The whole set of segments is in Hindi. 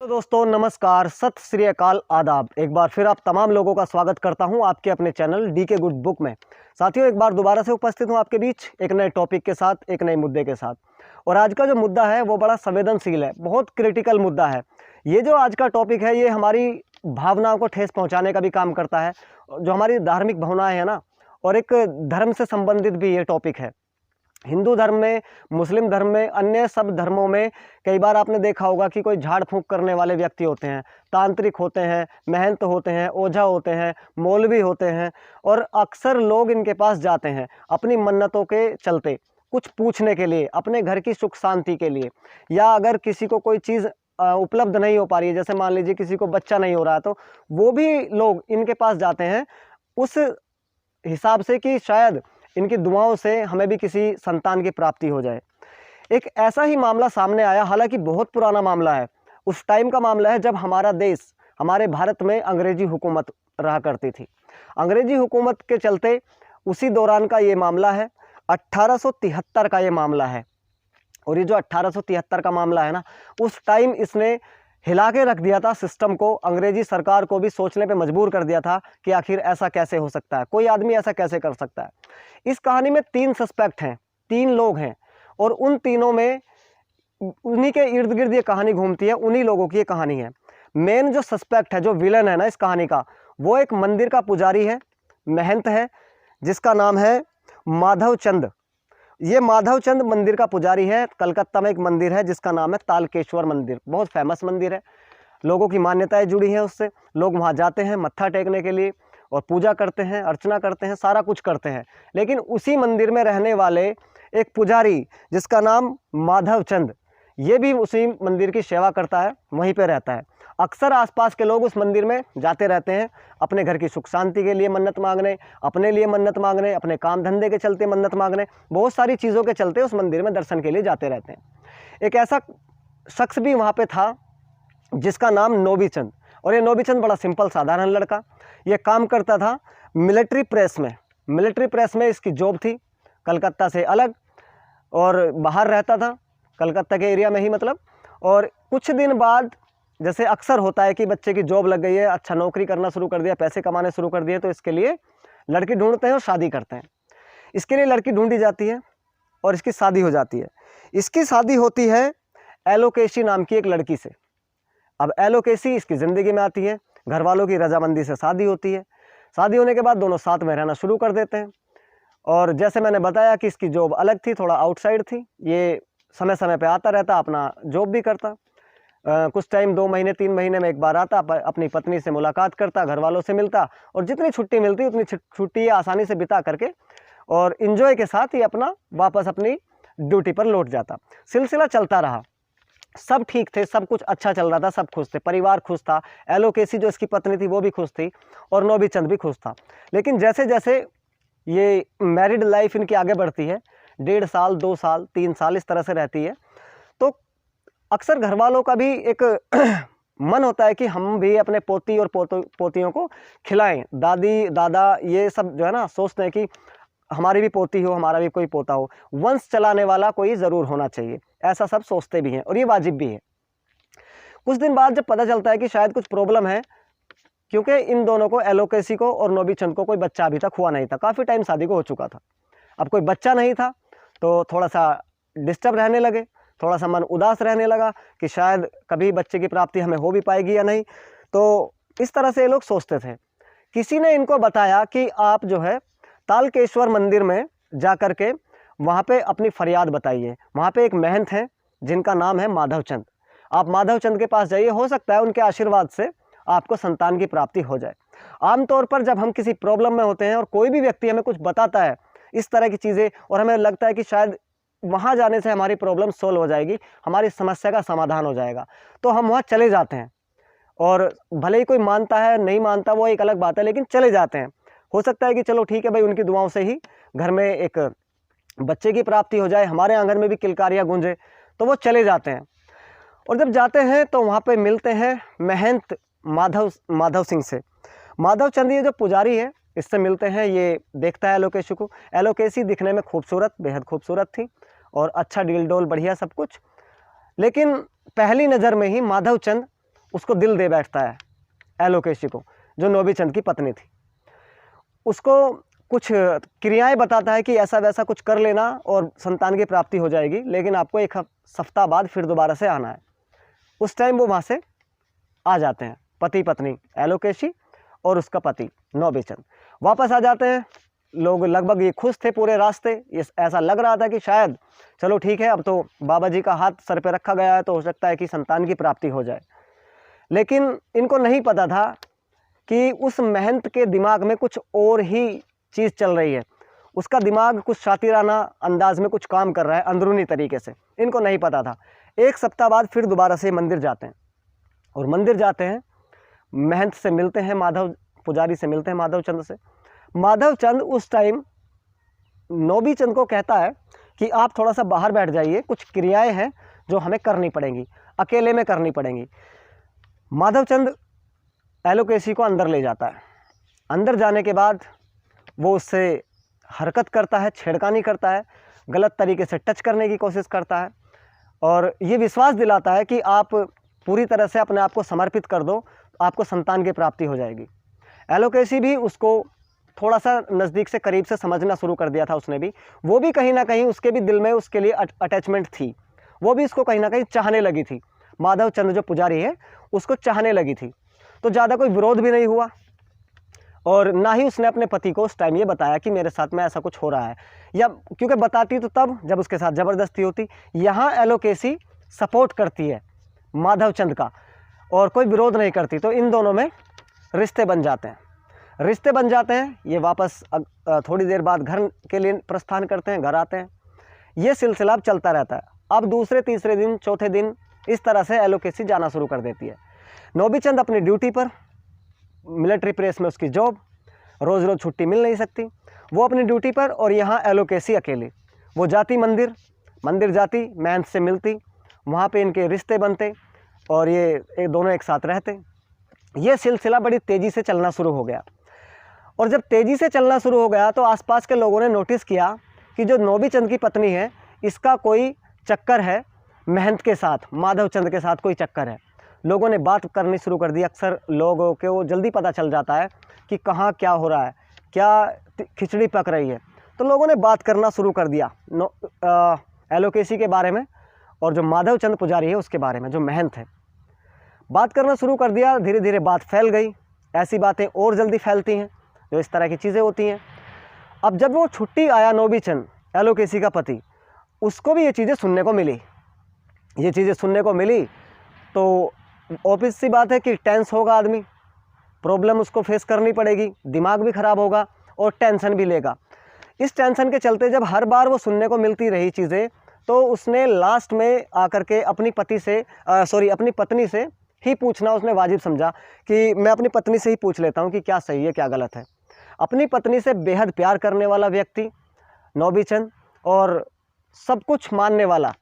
तो दोस्तों नमस्कार, सत श्री अकाल, आदाब। एक बार फिर आप तमाम लोगों का स्वागत करता हूं आपके अपने चैनल डीके गुड बुक में। साथियों, एक बार दोबारा से उपस्थित हूं आपके बीच एक नए टॉपिक के साथ, एक नए मुद्दे के साथ। और आज का जो मुद्दा है वो बड़ा संवेदनशील है, बहुत क्रिटिकल मुद्दा है। ये जो आज का टॉपिक है ये हमारी भावनाओं को ठेस पहुँचाने का भी काम करता है, जो हमारी धार्मिक भावनाएँ हैं ना, और एक धर्म से संबंधित भी ये टॉपिक है। हिंदू धर्म में, मुस्लिम धर्म में, अन्य सब धर्मों में कई बार आपने देखा होगा कि कोई झाड़ फूंक करने वाले व्यक्ति होते हैं, तांत्रिक होते हैं, महंत होते हैं, ओझा होते हैं, मौलवी होते हैं, और अक्सर लोग इनके पास जाते हैं अपनी मन्नतों के चलते, कुछ पूछने के लिए, अपने घर की सुख शांति के लिए, या अगर किसी को कोई चीज़ उपलब्ध नहीं हो पा रही है, जैसे मान लीजिए किसी को बच्चा नहीं हो रहा, तो वो भी लोग इनके पास जाते हैं उस हिसाब से कि शायद इनकी दुआओं से हमें भी किसी संतान की प्राप्ति हो जाए। एक ऐसा ही मामला सामने आया, हालांकि बहुत पुराना मामला है। उस टाइम का मामला है जब हमारा देश, हमारे भारत में अंग्रेजी हुकूमत रहा करती थी। अंग्रेजी हुकूमत के चलते उसी दौरान का ये मामला है, 1873 का ये मामला है। और ये जो 1873 का मामला है ना, उस टाइम इसने हिला के रख दिया था सिस्टम को, अंग्रेजी सरकार को भी सोचने पे मजबूर कर दिया था कि आखिर ऐसा कैसे हो सकता है, कोई आदमी ऐसा कैसे कर सकता है। इस कहानी में 3 सस्पेक्ट हैं, 3 लोग हैं, और उन तीनों में उन्हीं के इर्द गिर्द ये कहानी घूमती है, उन्हीं लोगों की ये कहानी है। मेन जो सस्पेक्ट है, जो विलन है ना इस कहानी का, वो एक मंदिर का पुजारी है, महंत है, जिसका नाम है माधव चंद। ये माधव चंद मंदिर का पुजारी है। कलकत्ता में एक मंदिर है जिसका नाम है तालकेश्वर मंदिर, बहुत फेमस मंदिर है, लोगों की मान्यताएं जुड़ी हैं उससे। लोग वहाँ जाते हैं मत्था टेकने के लिए और पूजा करते हैं, अर्चना करते हैं, सारा कुछ करते हैं। लेकिन उसी मंदिर में रहने वाले एक पुजारी जिसका नाम माधव चंद, ये भी उसी मंदिर की सेवा करता है, वहीं पे रहता है। अक्सर आसपास के लोग उस मंदिर में जाते रहते हैं अपने घर की सुख शांति के लिए मन्नत मांगने, अपने लिए मन्नत मांगने, अपने काम धंधे के चलते मन्नत मांगने, बहुत सारी चीज़ों के चलते उस मंदिर में दर्शन के लिए जाते रहते हैं। एक ऐसा शख्स भी वहाँ पे था जिसका नाम नोबी चंद। और ये नोबी चंद बड़ा सिंपल साधारण लड़का, ये काम करता था मिलिट्री प्रेस में। मिलिट्री प्रेस में इसकी जॉब थी, कलकत्ता से अलग, और बाहर रहता था, कलकत्ता के एरिया में ही मतलब। और कुछ दिन बाद, जैसे अक्सर होता है कि बच्चे की जॉब लग गई है, अच्छा नौकरी करना शुरू कर दिया, पैसे कमाने शुरू कर दिए, तो इसके लिए लड़की ढूंढते हैं और शादी करते हैं। इसके लिए लड़की ढूंढी जाती है और इसकी शादी हो जाती है। इसकी शादी होती है एलोकेसी नाम की एक लड़की से। अब एलोकेसी इसकी ज़िंदगी में आती है, घर वालों की रजामंदी से शादी होती है। शादी होने के बाद दोनों साथ में रहना शुरू कर देते हैं। और जैसे मैंने बताया कि इसकी जॉब अलग थी, थोड़ा आउटसाइड थी, ये समय समय पे आता रहता, अपना जॉब भी करता। कुछ टाइम 2 महीने 3 महीने में एक बार आता, अपनी पत्नी से मुलाकात करता, घर वालों से मिलता, और जितनी छुट्टी मिलती उतनी छुट्टी आसानी से बिता करके और इन्जॉय के साथ ही अपना वापस अपनी ड्यूटी पर लौट जाता। सिलसिला चलता रहा, सब ठीक थे, सब कुछ अच्छा चल रहा था, सब खुश थे, परिवार खुश था, एलोकेसी जो इसकी पत्नी थी वो भी खुश थी, और नोबी चंद भी खुश था। लेकिन जैसे जैसे ये मैरिड लाइफ इनकी आगे बढ़ती है, 1.5 साल 2 साल 3 साल इस तरह से रहती है, तो अक्सर घर वालों का भी एक मन होता है कि हम भी अपने पोती और पोतियों को खिलाएं। दादी दादा ये सब जो है ना, सोचते हैं कि हमारी भी पोती हो, हमारा भी कोई पोता हो, वंश चलाने वाला कोई ज़रूर होना चाहिए, ऐसा सब सोचते भी हैं, और ये वाजिब भी है। कुछ दिन बाद जब पता चलता है कि शायद कुछ प्रॉब्लम है, क्योंकि इन दोनों को, एलोकेसी को और नोबी चंद को, कोई बच्चा अभी तक हुआ नहीं था, काफ़ी टाइम शादी को हो चुका था। अब कोई बच्चा नहीं था तो थोड़ा सा डिस्टर्ब रहने लगे, थोड़ा सा मन उदास रहने लगा कि शायद कभी बच्चे की प्राप्ति हमें हो भी पाएगी या नहीं। तो इस तरह से ये लोग सोचते थे। किसी ने इनको बताया कि आप जो है तालकेश्वर मंदिर में जा कर के वहाँ पे अपनी फरियाद बताइए। वहाँ पे एक महंत हैं जिनका नाम है माधव चंद, आप माधव चंद के पास जाइए, हो सकता है उनके आशीर्वाद से आपको संतान की प्राप्ति हो जाए। आमतौर पर जब हम किसी प्रॉब्लम में होते हैं और कोई भी व्यक्ति हमें कुछ बताता है इस तरह की चीज़ें, और हमें लगता है कि शायद वहाँ जाने से हमारी प्रॉब्लम सोल्व हो जाएगी, हमारी समस्या का समाधान हो जाएगा, तो हम वहाँ चले जाते हैं। और भले ही कोई मानता है नहीं मानता वो एक अलग बात है, लेकिन चले जाते हैं। हो सकता है कि चलो ठीक है भाई, उनकी दुआओं से ही घर में एक बच्चे की प्राप्ति हो जाए, हमारे आंगन में भी किलकारियाँ गूंजे, तो वो चले जाते हैं। और जब जाते हैं तो वहाँ पे मिलते हैं महंत माधव सिंह से। माधव चंद ये जो पुजारी है, इससे मिलते हैं। ये देखता है एलोकेसी को। एलोकेसी दिखने में खूबसूरत, बेहद खूबसूरत थी, और अच्छा डील डोल बढ़िया सब कुछ। लेकिन पहली नज़र में ही माधव चंद उसको दिल दे बैठता है एलोकेशी को, जो नोबीचंद की पत्नी थी। उसको कुछ क्रियाएं बताता है कि ऐसा वैसा कुछ कर लेना और संतान की प्राप्ति हो जाएगी, लेकिन आपको एक सप्ताह बाद फिर दोबारा से आना है। उस टाइम वो वहाँ से आ जाते हैं, पति पत्नी एलोकेशी और उसका पति नोबीचंद वापस आ जाते हैं। लोग लगभग ये खुश थे पूरे रास्ते, ये ऐसा लग रहा था कि शायद चलो ठीक है, अब तो बाबा जी का हाथ सर पे रखा गया है तो हो सकता है कि संतान की प्राप्ति हो जाए। लेकिन इनको नहीं पता था कि उस महंत के दिमाग में कुछ और ही चीज़ चल रही है। उसका दिमाग कुछ शातिराना अंदाज में कुछ काम कर रहा है अंदरूनी तरीके से, इनको नहीं पता था। एक सप्ताह बाद फिर दोबारा से मंदिर जाते हैं, और मंदिर जाते हैं, महंत से मिलते हैं, माधव पुजारी से मिलते हैं, माधवचंद से। माधवचंद उस टाइम नोबीचंद को कहता है कि आप थोड़ा सा बाहर बैठ जाइए, कुछ क्रियाएं हैं जो हमें करनी पड़ेंगी, अकेले में करनी पड़ेंगी। माधवचंद एलोकेशी को अंदर ले जाता है। अंदर जाने के बाद वो उससे हरकत करता है, छेड़खानी करता है, गलत तरीके से टच करने की कोशिश करता है, और ये विश्वास दिलाता है कि आप पूरी तरह से अपने आप को समर्पित कर दो, आपको संतान की प्राप्ति हो जाएगी। एलोकेशी भी उसको थोड़ा सा नज़दीक से, करीब से समझना शुरू कर दिया था उसने भी। वो भी कहीं ना कहीं, उसके भी दिल में उसके लिए अटैचमेंट थी, वो भी इसको कहीं ना कहीं चाहने लगी थी। माधवचंद जो पुजारी है उसको चाहने लगी थी, तो ज़्यादा कोई विरोध भी नहीं हुआ, और ना ही उसने अपने पति को उस टाइम ये बताया कि मेरे साथ में ऐसा कुछ हो रहा है, या क्योंकि बताती तो तब जब उसके साथ ज़बरदस्ती होती। यहाँ एलोकेशी सपोर्ट करती है माधवचंद का और कोई विरोध नहीं करती, तो इन दोनों में रिश्ते बन जाते हैं। रिश्ते बन जाते हैं, ये वापस थोड़ी देर बाद घर के लिए प्रस्थान करते हैं, घर आते हैं। ये सिलसिला अब चलता रहता है। अब दूसरे तीसरे दिन चौथे दिन इस तरह से एलोकेशी जाना शुरू कर देती है। नोबीचंद अपनी ड्यूटी पर, मिलिट्री प्रेस में उसकी जॉब, रोज़ रोज़ छुट्टी मिल नहीं सकती, वो अपनी ड्यूटी पर, और यहाँ एलोकेशी अकेली। वो जाती मंदिर जाती, महंत से मिलती, वहाँ पे इनके रिश्ते बनते, और ये दोनों एक साथ रहते। ये सिलसिला बड़ी तेज़ी से चलना शुरू हो गया, और जब तेज़ी से चलना शुरू हो गया तो आसपास के लोगों ने नोटिस किया कि जो नोबीचंद की पत्नी है, इसका कोई चक्कर है महंत के साथ, माधवचंद के साथ कोई चक्कर है। लोगों ने बात करनी शुरू कर दी। अक्सर लोगों को वो जल्दी पता चल जाता है कि कहाँ क्या हो रहा है, क्या खिचड़ी पक रही है, तो लोगों ने बात करना शुरू कर दिया एलोकेशी के बारे में, और जो माधवचंद पुजारी है उसके बारे में, जो महंत है, बात करना शुरू कर दिया। धीरे धीरे बात फैल गई, ऐसी बातें और जल्दी फैलती हैं, जो इस तरह की चीज़ें होती हैं। अब जब वो छुट्टी आया नोबीचंद, एलोकेशी का पति, उसको भी ये चीज़ें सुनने को मिली। तो ऑब्वियस सी बात है कि टेंस होगा आदमी, प्रॉब्लम उसको फेस करनी पड़ेगी, दिमाग भी ख़राब होगा और टेंशन भी लेगा। इस टेंशन के चलते जब हर बार वो सुनने को मिलती रही चीज़ें, तो उसने लास्ट में आकर के अपनी पत्नी से ही पूछना उसने वाजिब समझा कि मैं अपनी पत्नी से ही पूछ लेता हूँ कि क्या सही है क्या गलत है। अपनी पत्नी से बेहद प्यार करने वाला व्यक्ति नोबीचंद, और सब कुछ मानने वाला,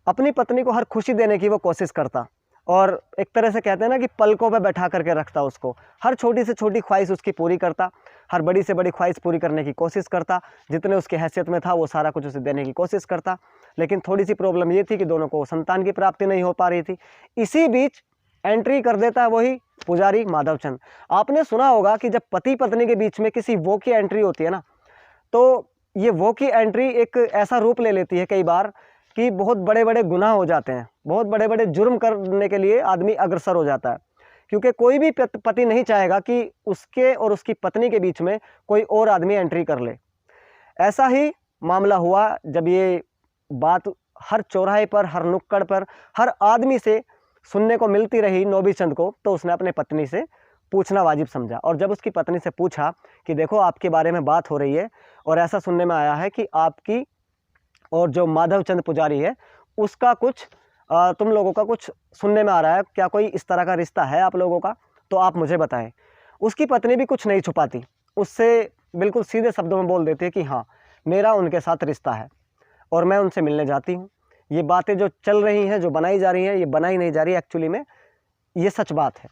अपनी पत्नी को हर खुशी देने की वो कोशिश करता, और एक तरह से कहते हैं ना कि पलकों पे बैठा करके रखता उसको, हर छोटी से छोटी ख्वाहिश उसकी पूरी करता, हर बड़ी से बड़ी ख्वाहिश पूरी करने की कोशिश करता, जितने उसकी हैसियत में था वो सारा कुछ उसे देने की कोशिश करता। लेकिन थोड़ी सी प्रॉब्लम ये थी कि दोनों को संतान की प्राप्ति नहीं हो पा रही थी। इसी बीच एंट्री कर देता है वही पुजारी माधवचंद। आपने सुना होगा कि जब पति पत्नी के बीच में किसी वो की एंट्री होती है ना, तो ये वो की एंट्री एक ऐसा रूप ले लेती है कई बार कि बहुत बड़े बड़े गुनाह हो जाते हैं, बहुत बड़े बड़े जुर्म करने के लिए आदमी अग्रसर हो जाता है, क्योंकि कोई भी पति नहीं चाहेगा कि उसके और उसकी पत्नी के बीच में कोई और आदमी एंट्री कर ले। ऐसा ही मामला हुआ जब ये बात हर चौराहे पर, हर नुक्कड़ पर, हर आदमी से सुनने को मिलती रही नोबीचंद को, तो उसने अपने पत्नी से पूछना वाजिब समझा। और जब उसकी पत्नी से पूछा कि देखो आपके बारे में बात हो रही है और ऐसा सुनने में आया है कि आपकी और जो माधवचंद पुजारी है उसका कुछ तुम लोगों का कुछ सुनने में आ रहा है, क्या कोई इस तरह का रिश्ता है आप लोगों का, तो आप मुझे बताएं। उसकी पत्नी भी कुछ नहीं छुपाती, उससे बिल्कुल सीधे शब्दों में बोल देती है कि हाँ मेरा उनके साथ रिश्ता है और मैं उनसे मिलने जाती हूँ। ये बातें जो चल रही हैं, जो बनाई जा रही हैं, ये बनाई नहीं जा रही, एक्चुअली में ये सच बात है।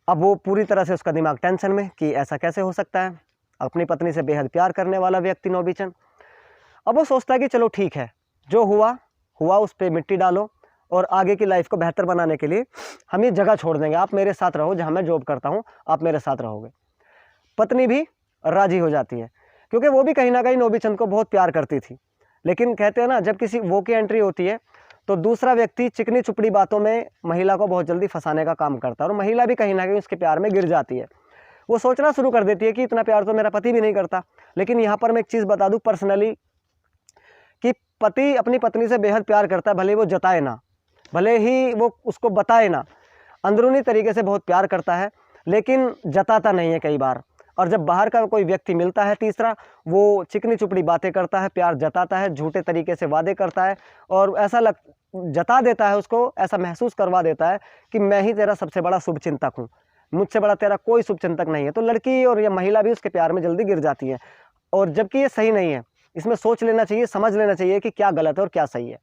अब वो पूरी तरह से उसका दिमाग टेंशन में कि ऐसा कैसे हो सकता है, अपनी पत्नी से बेहद प्यार करने वाला व्यक्ति नोबीचंद। अब वो सोचता है कि चलो ठीक है, जो हुआ हुआ, उस पर मिट्टी डालो, और आगे की लाइफ को बेहतर बनाने के लिए हम ये जगह छोड़ देंगे, आप मेरे साथ रहो, जहाँ मैं जॉब करता हूँ आप मेरे साथ रहोगे। पत्नी भी राजी हो जाती है, क्योंकि वो भी कहीं ना कहीं नोबीचंद को बहुत प्यार करती थी। लेकिन कहते हैं ना, जब किसी वो की एंट्री होती है तो दूसरा व्यक्ति चिकनी चुपड़ी बातों में महिला को बहुत जल्दी फंसाने का काम करता है, और महिला भी कहीं ना कहीं उसके प्यार में गिर जाती है। वो सोचना शुरू कर देती है कि इतना प्यार तो मेरा पति भी नहीं करता। लेकिन यहाँ पर मैं एक चीज़ बता दूँ पर्सनली, कि पति अपनी पत्नी से बेहद प्यार करता है, भले वो जताए ना, भले ही वो उसको बताए ना, अंदरूनी तरीके से बहुत प्यार करता है, लेकिन जताता नहीं है कई बार। और जब बाहर का कोई व्यक्ति मिलता है तीसरा, वो चिकनी चुपड़ी बातें करता है, प्यार जताता है, झूठे तरीके से वादे करता है, और ऐसा जता देता है उसको, ऐसा महसूस करवा देता है कि मैं ही तेरा सबसे बड़ा शुभचिंतक हूँ, मुझसे बड़ा तेरा कोई शुभचिंतक नहीं है। तो लड़की और ये महिला भी उसके प्यार में जल्दी गिर जाती है, और जबकि ये सही नहीं है। इसमें सोच लेना चाहिए, समझ लेना चाहिए कि क्या गलत है और क्या सही है।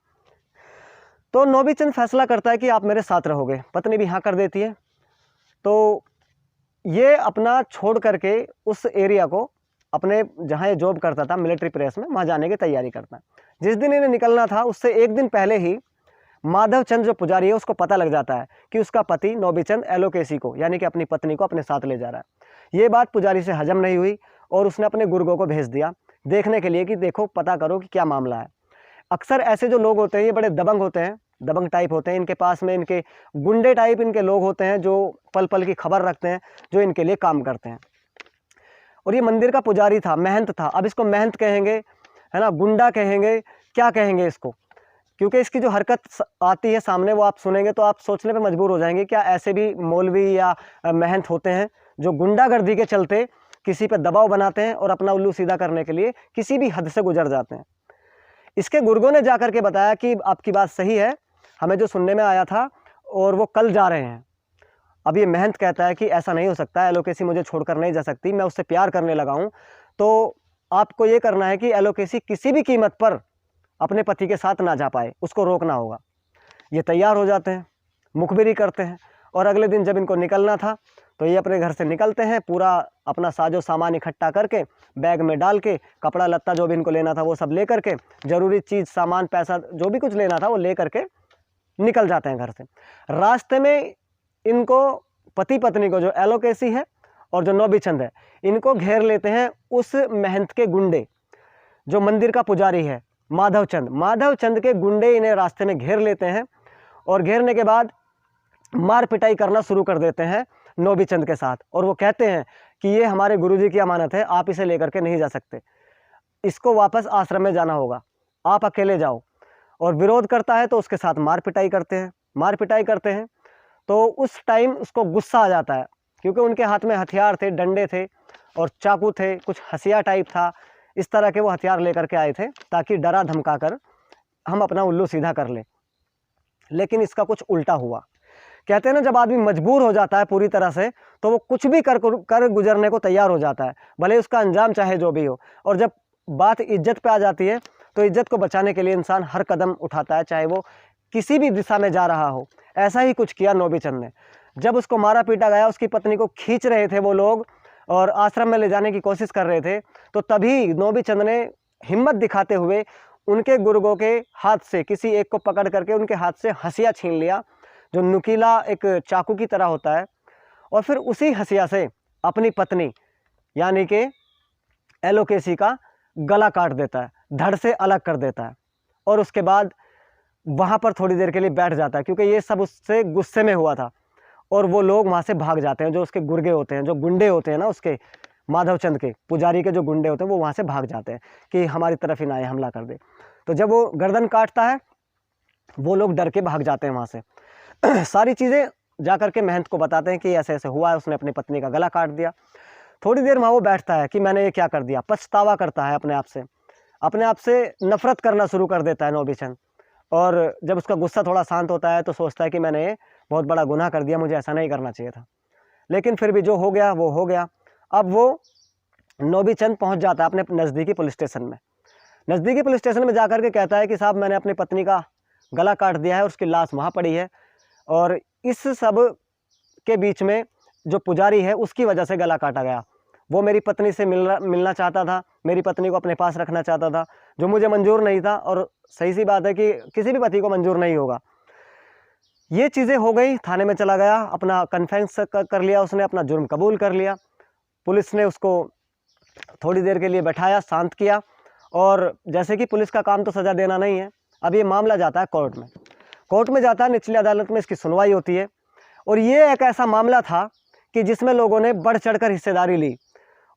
तो नोबीचंद फैसला करता है कि आप मेरे साथ रहोगे। पत्नी भी हाँ कर देती है। तो ये अपना छोड़ करके उस एरिया को, अपने जहाँ ये जॉब करता था मिलिट्री प्रेस में, वहाँ जाने की तैयारी करता है। जिस दिन इन्हें निकलना था उससे एक दिन पहले ही माधवचंद जो पुजारी है उसको पता लग जाता है कि उसका पति नोबीचंद एलोकेसी को, यानी कि अपनी पत्नी को अपने साथ ले जा रहा है। ये बात पुजारी से हजम नहीं हुई, और उसने अपने गुर्गों को भेज दिया देखने के लिए कि देखो, पता करो कि क्या मामला है। अक्सर ऐसे जो लोग होते हैं ये बड़े दबंग होते हैं, दबंग टाइप होते हैं। इनके पास में इनके गुंडे टाइप इनके लोग होते हैं, जो पल पल की खबर रखते हैं, जो इनके लिए काम करते हैं। और ये मंदिर का पुजारी था, महंत था। अब इसको महंत कहेंगे, है ना, गुंडा कहेंगे, क्या कहेंगे इसको, क्योंकि इसकी जो हरकत आती है सामने वो आप सुनेंगे तो आप सोचने पे मजबूर हो जाएंगे, क्या ऐसे भी मौलवी या महंत होते हैं जो गुंडागर्दी के चलते किसी पे दबाव बनाते हैं और अपना उल्लू सीधा करने के लिए किसी भी हद से गुजर जाते हैं। इसके गुर्गों ने जाकर के बताया कि आपकी बात सही है, हमें जो सुनने में आया था, और वो कल जा रहे हैं। अब ये महंत कहता है कि ऐसा नहीं हो सकता, एलोकेसी मुझे छोड़कर नहीं जा सकती, मैं उससे प्यार करने लगा हूँ। तो आपको ये करना है कि एलोकेसी किसी भी कीमत पर अपने पति के साथ ना जा पाए, उसको रोकना होगा। ये तैयार हो जाते हैं, मुखबिरी करते हैं, और अगले दिन जब इनको निकलना था तो ये अपने घर से निकलते हैं, पूरा अपना साजो सामान इकट्ठा करके बैग में डाल के, कपड़ा लत्ता जो भी इनको लेना था वो सब ले करके, ज़रूरी चीज़ सामान पैसा जो भी कुछ लेना था वो ले करके निकल जाते हैं घर से। रास्ते में इनको, पति पत्नी को, जो एलोकेसी है और जो नोबीचंद है, इनको घेर लेते हैं उस महंत के गुंडे, जो मंदिर का पुजारी है माधवचंद। माधवचंद के गुंडे इन्हें रास्ते में घेर लेते हैं, और घेरने के बाद मार पिटाई करना शुरू कर देते हैं नोबीचंद के साथ। और वो कहते हैं कि ये हमारे गुरुजी की अमानत है, आप इसे लेकर के नहीं जा सकते, इसको वापस आश्रम में जाना होगा, आप अकेले जाओ। और विरोध करता है तो उसके साथ मार पिटाई करते हैं, मार पिटाई करते हैं। तो उस टाइम उसको गुस्सा आ जाता है, क्योंकि उनके हाथ में हथियार थे, डंडे थे और चाकू थे, कुछ हसिया टाइप था, इस तरह के वो हथियार लेकर के आए थे ताकि डरा धमका कर हम अपना उल्लू सीधा कर लें। लेकिन इसका कुछ उल्टा हुआ। कहते हैं ना, जब आदमी मजबूर हो जाता है पूरी तरह से तो वो कुछ भी कर गुजरने को तैयार हो जाता है, भले उसका अंजाम चाहे जो भी हो। और जब बात इज्जत पे आ जाती है तो इज्जत को बचाने के लिए इंसान हर कदम उठाता है, चाहे वो किसी भी दिशा में जा रहा हो। ऐसा ही कुछ किया नोबीचंद ने। जब उसको मारा पीटा गया, उसकी पत्नी को खींच रहे थे वो लोग और आश्रम में ले जाने की कोशिश कर रहे थे, तो तभी नोबीचंद ने हिम्मत दिखाते हुए उनके गुर्गों के हाथ से किसी एक को पकड़ करके उनके हाथ से हसिया छीन लिया, जो नुकीला एक चाकू की तरह होता है, और फिर उसी हसिया से अपनी पत्नी यानी कि एलोकेसी का गला काट देता है, धड़ से अलग कर देता है। और उसके बाद वहाँ पर थोड़ी देर के लिए बैठ जाता है, क्योंकि ये सब उससे गुस्से में हुआ था। और वो लोग वहाँ से भाग जाते हैं, जो उसके गुर्गे होते हैं, जो गुंडे होते हैं ना उसके, माधवचंद के पुजारी के जो गुंडे होते हैं, वो वहाँ से भाग जाते हैं कि हमारी तरफ ही ना आए, हमला कर दे। तो जब वो गर्दन काटता है वो लोग डर के भाग जाते हैं वहाँ से। सारी चीज़ें जा कर के महंत को बताते हैं कि ऐसे ऐसे हुआ है, उसने अपनी पत्नी का गला काट दिया। थोड़ी देर वहाँ वो बैठता है कि मैंने ये क्या कर दिया, पछतावा करता है अपने आप से नफरत करना शुरू कर देता है नोबीचंद। और जब उसका गुस्सा थोड़ा शांत होता है तो सोचता है कि मैंने ये बहुत बड़ा गुनाह कर दिया, मुझे ऐसा नहीं करना चाहिए था। लेकिन फिर भी जो हो गया वो हो गया। अब वो नोबीचंद पहुंच जाता है अपने नज़दीकी पुलिस स्टेशन में। नज़दीकी पुलिस स्टेशन में जाकर के कहता है कि साहब मैंने अपनी पत्नी का गला काट दिया है और उसकी लाश वहाँ पड़ी है, और इस सब के बीच में जो पुजारी है उसकी वजह से गला काटा गया। वो मेरी पत्नी से मिलना चाहता था, मेरी पत्नी को अपने पास रखना चाहता था, जो मुझे मंजूर नहीं था। और सही सी बात है कि किसी भी पति को मंजूर नहीं होगा। ये चीज़ें हो गई, थाने में चला गया, अपना कन्फेंस कर लिया, उसने अपना जुर्म कबूल कर लिया। पुलिस ने उसको थोड़ी देर के लिए बैठाया, शांत किया, और जैसे कि पुलिस का काम तो सज़ा देना नहीं है, अब ये मामला जाता है कोर्ट में। कोर्ट में जाता है, निचली अदालत में इसकी सुनवाई होती है। और ये एक ऐसा मामला था कि जिसमें लोगों ने बढ़ चढ़कर हिस्सेदारी ली।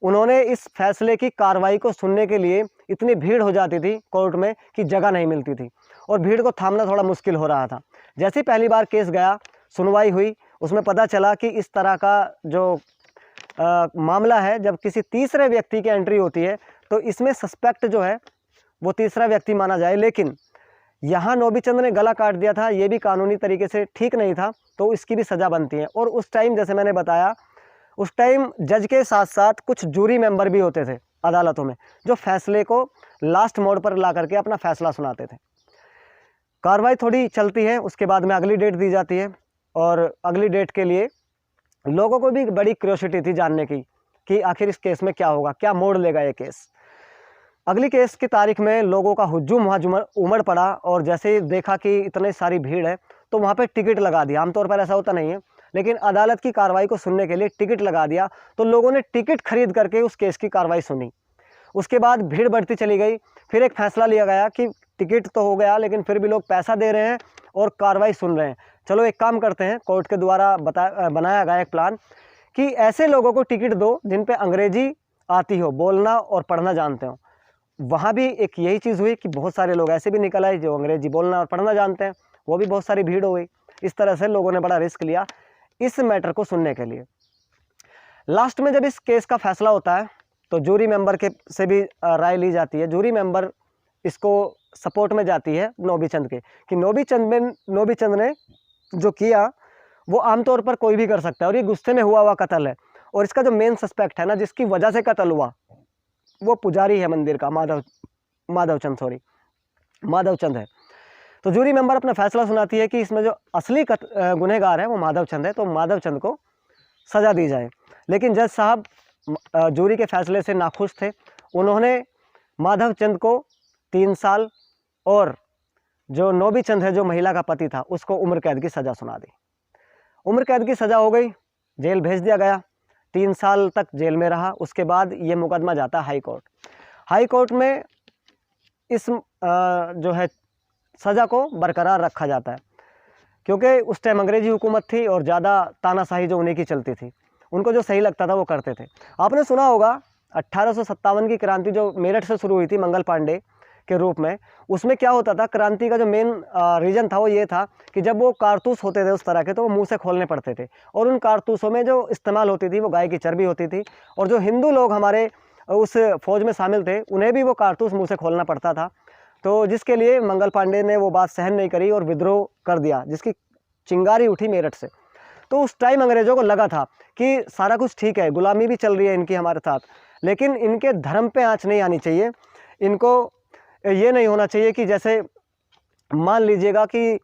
उन्होंने इस फैसले की कार्रवाई को सुनने के लिए इतनी भीड़ हो जाती थी कोर्ट में कि जगह नहीं मिलती थी, और भीड़ को थामना थोड़ा मुश्किल हो रहा था। जैसे ही पहली बार केस गया, सुनवाई हुई, उसमें पता चला कि इस तरह का जो मामला है, जब किसी तीसरे व्यक्ति की एंट्री होती है तो इसमें सस्पेक्ट जो है वो तीसरा व्यक्ति माना जाए। लेकिन यहाँ नोबीचंद ने गला काट दिया था, ये भी कानूनी तरीके से ठीक नहीं था, तो इसकी भी सज़ा बनती है। और उस टाइम जैसे मैंने बताया, उस टाइम जज के साथ साथ कुछ जूरी मेंबर भी होते थे अदालतों में, जो फैसले को लास्ट मोड़ पर ला करके अपना फैसला सुनाते थे। कार्रवाई थोड़ी चलती है, उसके बाद में अगली डेट दी जाती है, और अगली डेट के लिए लोगों को भी बड़ी क्यूरियोसिटी थी जानने की कि आखिर इस केस में क्या होगा, क्या मोड़ लेगा ये केस। अगली केस की तारीख में लोगों का हुज्जुम वहाँ उमड़ पड़ा, और जैसे ही देखा कि इतनी सारी भीड़ है तो वहाँ पे टिकट लगा दिया। आमतौर पर ऐसा होता नहीं है, लेकिन अदालत की कार्रवाई को सुनने के लिए टिकट लगा दिया, तो लोगों ने टिकट खरीद करके उस केस की कार्रवाई सुनी। उसके बाद भीड़ बढ़ती चली गई, फिर एक फैसला लिया गया कि टिकट तो हो गया, लेकिन फिर भी लोग पैसा दे रहे हैं और कार्रवाई सुन रहे हैं, चलो एक काम करते हैं, कोर्ट के द्वारा बनाया गया एक प्लान कि ऐसे लोगों को टिकट दो जिन पे अंग्रेजी आती हो, बोलना और पढ़ना जानते हो। वहाँ भी एक यही चीज़ हुई कि बहुत सारे लोग ऐसे भी निकल आए जो अंग्रेजी बोलना और पढ़ना जानते हैं, वो भी बहुत सारी भीड़ हो गई। इस तरह से लोगों ने बड़ा रिस्क लिया इस मैटर को सुनने के लिए। लास्ट में जब इस केस का फैसला होता है तो जूरी मेंबर के से भी राय ली जाती है। जूरी मेंबर इसको सपोर्ट में जाती है नोबीचंद के, कि नोबीचंद ने जो किया वो आमतौर पर कोई भी कर सकता है, और ये गुस्से में हुआ कत्ल है, और इसका जो मेन सस्पेक्ट है ना, जिसकी वजह से कत्ल हुआ, वो पुजारी है मंदिर का, माधवचंद है। तो जूरी मेंबर अपना फैसला सुनाती है कि इसमें जो असली गुनहगार है वो माधवचंद है, तो माधवचंद को सज़ा दी जाए। लेकिन जज साहब जूरी के फैसले से नाखुश थे। उन्होंने माधवचंद को 3 साल, और जो नोबीचंद है, जो महिला का पति था, उसको उम्र कैद की सज़ा सुना दी। उम्र कैद की सज़ा हो गई, जेल भेज दिया गया, 3 साल तक जेल में रहा। उसके बाद ये मुकदमा जाता है हाई कोर्ट। हाई कोर्ट में इस जो है सज़ा को बरकरार रखा जाता है, क्योंकि उस टाइम अंग्रेजी हुकूमत थी और ज़्यादा तानाशाही जो उन्हीं की चलती थी, उनको जो सही लगता था वो करते थे। आपने सुना होगा 1857 की क्रांति जो मेरठ से शुरू हुई थी मंगल पांडे के रूप में, उसमें क्या होता था, क्रांति का जो मेन रीज़न था वो ये था कि जब वो कारतूस होते थे उस तरह के, तो वो मुंह से खोलने पड़ते थे, और उन कारतूसों में जो इस्तेमाल होती थी वो गाय की चर्बी होती थी, और जो हिंदू लोग हमारे उस फौज में शामिल थे उन्हें भी वो कारतूस मुँह से खोलना पड़ता था। तो जिसके लिए मंगल पांडे ने वो बात सहन नहीं करी और विद्रोह कर दिया, जिसकी चिंगारी उठी मेरठ से। तो उस टाइम अंग्रेज़ों को लगा था कि सारा कुछ ठीक है, गुलामी भी चल रही है इनकी हमारे साथ, लेकिन इनके धर्म पे आँच नहीं आनी चाहिए। इनको ये नहीं होना चाहिए कि जैसे मान लीजिएगा कि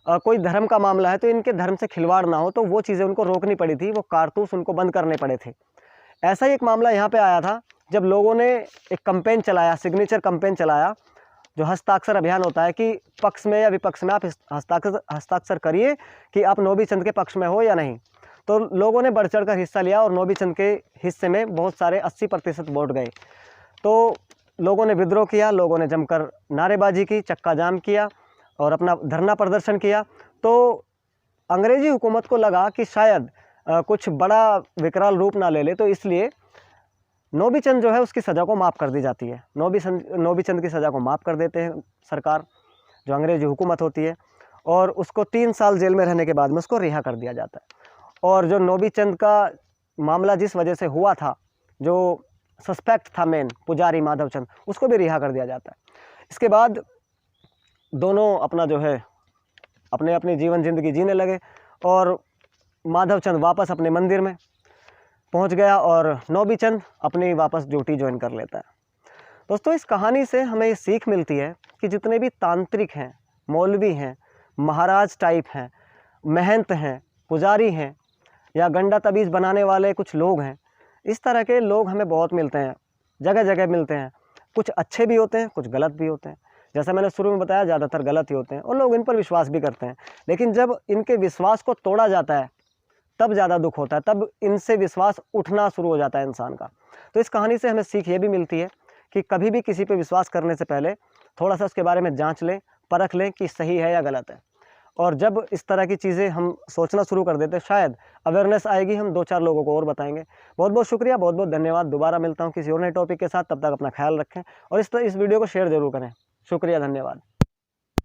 कोई धर्म का मामला है तो इनके धर्म से खिलवाड़ ना हो, तो वो चीज़ें उनको रोकनी पड़ी थी, वो कारतूस उनको बंद करने पड़े थे। ऐसा ही एक मामला यहाँ पे आया था जब लोगों ने एक कैंपेन चलाया, सिग्नेचर कैंपेन चलाया, जो हस्ताक्षर अभियान होता है कि पक्ष में या विपक्ष में आप हस्ताक्षर करिए कि आप नोबीचंद के पक्ष में हो या नहीं। तो लोगों ने बढ़ चढ़ कर हिस्सा लिया, और नोबीचंद के हिस्से में बहुत सारे 80% वोट गए। तो लोगों ने विद्रोह किया, लोगों ने जमकर नारेबाजी की, चक्का जाम किया और अपना धरना प्रदर्शन किया। तो अंग्रेजी हुकूमत को लगा कि शायद कुछ बड़ा विकराल रूप ना ले ले, तो इसलिए नोबीचंद जो है उसकी सज़ा को माफ़ कर दी जाती है। नोबीचंद की सज़ा को माफ़ कर देते हैं सरकार, जो अंग्रेजी हुकूमत होती है, और उसको 3 साल जेल में रहने के बाद में उसको रिहा कर दिया जाता है। और जो नोबीचंद का मामला जिस वजह से हुआ था, जो सस्पेक्ट था मेन पुजारी माधवचंद, उसको भी रिहा कर दिया जाता है। इसके बाद दोनों अपना जो है अपने अपनी जीवन ज़िंदगी जीने लगे, और माधवचंद वापस अपने मंदिर में पहुंच गया और नोबीचंद अपनी वापस ड्यूटी ज्वाइन कर लेता है। दोस्तों, इस कहानी से हमें ये सीख मिलती है कि जितने भी तांत्रिक हैं, मौलवी हैं, महाराज टाइप हैं, महंत हैं, पुजारी हैं, या गंडा तबीज़ बनाने वाले कुछ लोग हैं, इस तरह के लोग हमें बहुत मिलते हैं, जगह जगह मिलते हैं। कुछ अच्छे भी होते हैं, कुछ गलत भी होते हैं, जैसा मैंने शुरू में बताया, ज़्यादातर गलत ही होते हैं और लोग इन पर विश्वास भी करते हैं। लेकिन जब इनके विश्वास को तोड़ा जाता है तब ज़्यादा दुख होता है, तब इनसे विश्वास उठना शुरू हो जाता है इंसान का। तो इस कहानी से हमें सीख ये भी मिलती है कि कभी भी किसी पे विश्वास करने से पहले थोड़ा सा उसके बारे में जांच लें, परख लें कि सही है या गलत है। और जब इस तरह की चीज़ें हम सोचना शुरू कर देते हैं, शायद अवेयरनेस आएगी, हम 2-4 लोगों को और बताएंगे। बहुत बहुत शुक्रिया, बहुत बहुत धन्यवाद। दोबारा मिलता हूँ किसी और नए टॉपिक के साथ, तब तक अपना ख्याल रखें और इस वीडियो को शेयर ज़रूर करें। शुक्रिया, धन्यवाद।